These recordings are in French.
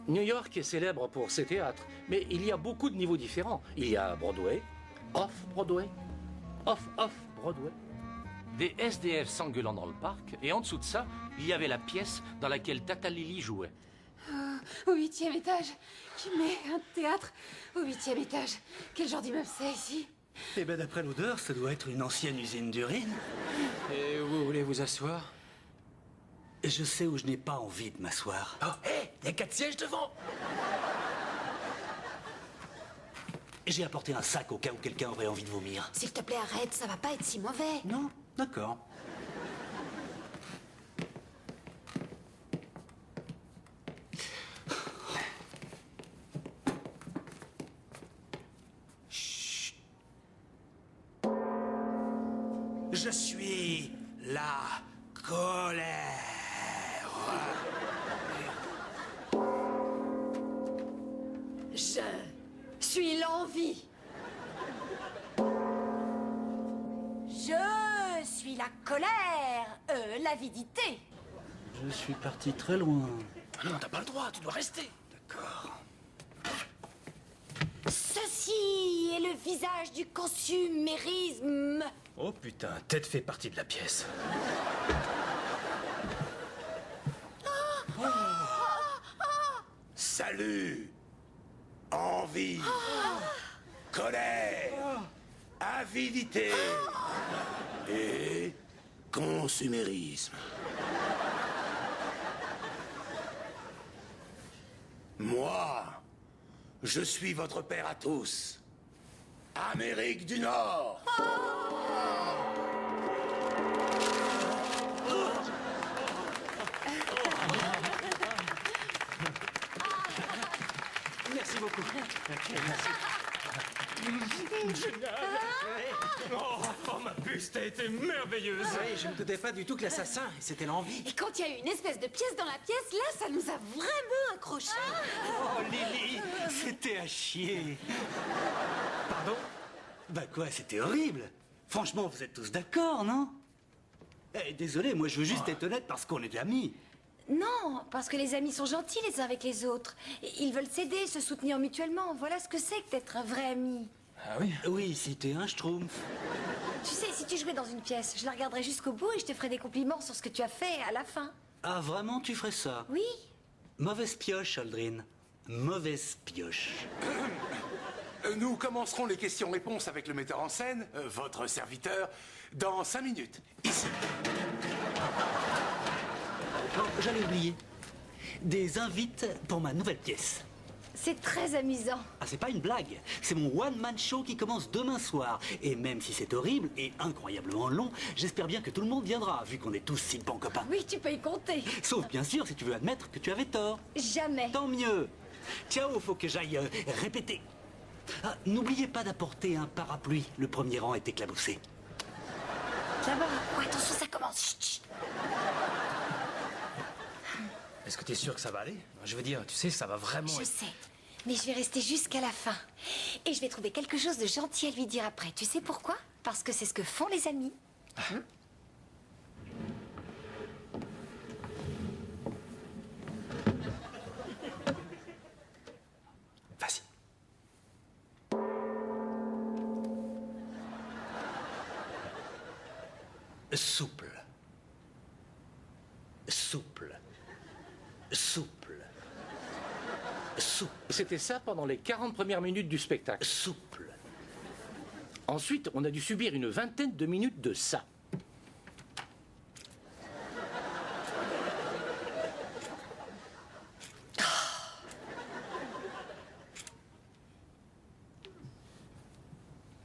New York est célèbre pour ses théâtres, mais il y a beaucoup de niveaux différents. Il y a Broadway, Off-Broadway, Off-Broadway. Des SDF s'engueulant dans le parc, et en dessous de ça, il y avait la pièce dans laquelle Tata Lily jouait. Au 8e étage. Qui met un théâtre au 8e étage? Quel genre d'immeuble c'est ici? Eh ben d'après l'odeur, ça doit être une ancienne usine d'urine. Et où voulez vous asseoir? Je sais où je n'ai pas envie de m'asseoir. Oh, hé, il y a 4 sièges devant. J'ai apporté un sac au cas où quelqu'un aurait envie de vomir. S'il te plaît, arrête, ça va pas être si mauvais. Non, d'accord. Chut. Je suis la colère. Je suis l'envie. Je suis la colère, l'avidité. Je suis parti très loin. Ah non, t'as pas le droit, tu dois rester. D'accord. Ceci est le visage du consumérisme. Oh putain, Ted fait partie de la pièce. Salut, envie, colère, avidité et consumérisme. Moi, je suis votre père à tous. Amérique du Nord. Merci beaucoup. Oh, ma puce, t'as été merveilleuse. Oui, je ne doutais pas du tout que l'assassin, c'était l'envie. Et quand il y a eu une espèce de pièce dans la pièce, là, ça nous a vraiment accrochés. Oh Lily, c'était à chier. Pardon? Bah quoi, c'était horrible. Franchement, vous êtes tous d'accord, non? Désolé, moi je veux juste être honnête parce qu'on est amis. Non, parce que les amis sont gentils les uns avec les autres. Et ils veulent s'aider, se soutenir mutuellement. Voilà ce que c'est que d'être un vrai ami. Ah oui? Oui, si t'es un schtroumpf. Tu sais, si tu jouais dans une pièce, je la regarderais jusqu'au bout et je te ferais des compliments sur ce que tu as fait à la fin. Ah, vraiment, tu ferais ça? Oui. Mauvaise pioche, Aldrin. Mauvaise pioche. Nous commencerons les questions-réponses avec le metteur en scène, votre serviteur, dans 5 minutes. Ici. Oh, j'allais oublier. Des invites pour ma nouvelle pièce. C'est très amusant. Ah, c'est pas une blague. C'est mon one-man show qui commence demain soir. Et même si c'est horrible et incroyablement long, j'espère bien que tout le monde viendra, vu qu'on est tous si bons copains. Oui, tu peux y compter. Sauf, bien sûr, si tu veux admettre que tu avais tort. Jamais. Tant mieux. Ciao, faut que j'aille répéter. Ah, n'oubliez pas d'apporter un parapluie. Le premier rang est éclaboussé. D'abord, oh, attention, ça commence. Chut, chut. Est-ce que t'es sûr que ça va aller? Je veux dire, tu sais, ça va vraiment Je être... sais. Mais je vais rester jusqu'à la fin. Et je vais trouver quelque chose de gentil à lui dire après. Tu sais pourquoi? Parce que c'est ce que font les amis. Vas-y. Souple. Souple. Souple. Souple. C'était ça pendant les 40 premières minutes du spectacle. Souple. Ensuite, on a dû subir une vingtaine de minutes de ça.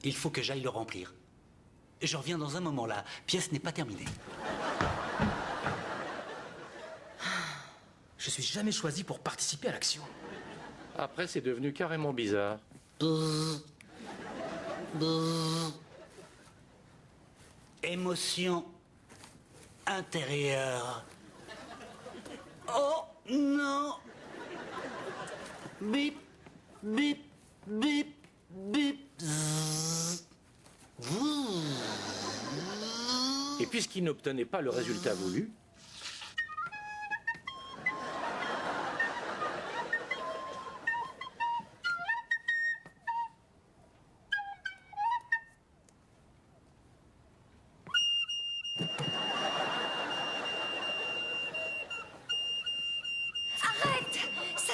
Il faut que j'aille le remplir. Je reviens dans un moment, la pièce n'est pas terminée. Je suis jamais choisi pour participer à l'action. Après, c'est devenu carrément bizarre. Émotion intérieure. Oh non. Bip, bip, bip, bip. Zzz. Et puisqu'il n'obtenait pas le résultat voulu,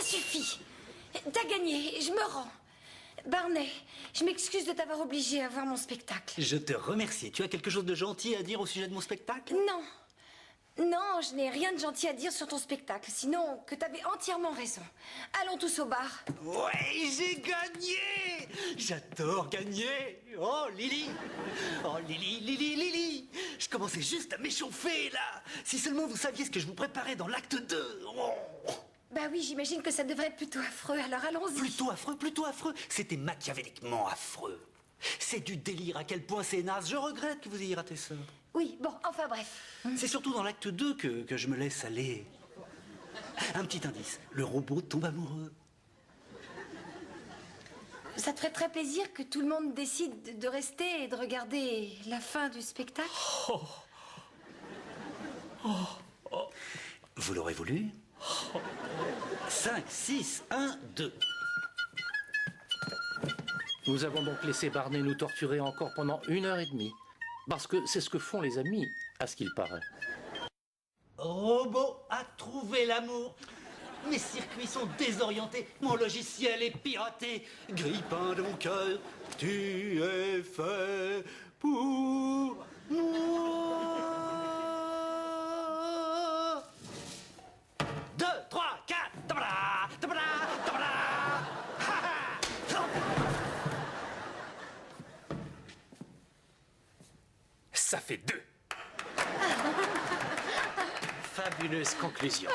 suffit. T'as gagné, je me rends. Barney, je m'excuse de t'avoir obligé à voir mon spectacle. Je te remercie. Tu as quelque chose de gentil à dire au sujet de mon spectacle? Non. Non, je n'ai rien de gentil à dire sur ton spectacle, sinon que t'avais entièrement raison. Allons tous au bar. Ouais, j'ai gagné! J'adore gagner! Oh, Lily! Oh, Lily, Lily, Lily! Je commençais juste à m'échauffer, là! Si seulement vous saviez ce que je vous préparais dans l'acte 2! Oh. Bah oui, j'imagine que ça devrait être plutôt affreux, alors allons-y. Plutôt affreux, plutôt affreux! C'était machiavéliquement affreux! C'est du délire à quel point c'est naze. Je regrette que vous ayez raté ça. Oui, bon, enfin bref. C'est surtout dans l'acte 2 que je me laisse aller. Un petit indice, le robot tombe amoureux. Ça te ferait très plaisir que tout le monde décide de rester et de regarder la fin du spectacle? Vous l'aurez voulu? 5, 6, 1, 2. Nous avons donc laissé Barney nous torturer encore pendant 1h30. Parce que c'est ce que font les amis, à ce qu'il paraît. Robot a trouvé l'amour. Mes circuits sont désorientés. Mon logiciel est piraté. Grippin de mon cœur, tu es fait pour moi. 2, 3, 4. Tabala, tabala, tabala. Ha, ha. Ça fait 2. Fabuleuse conclusion.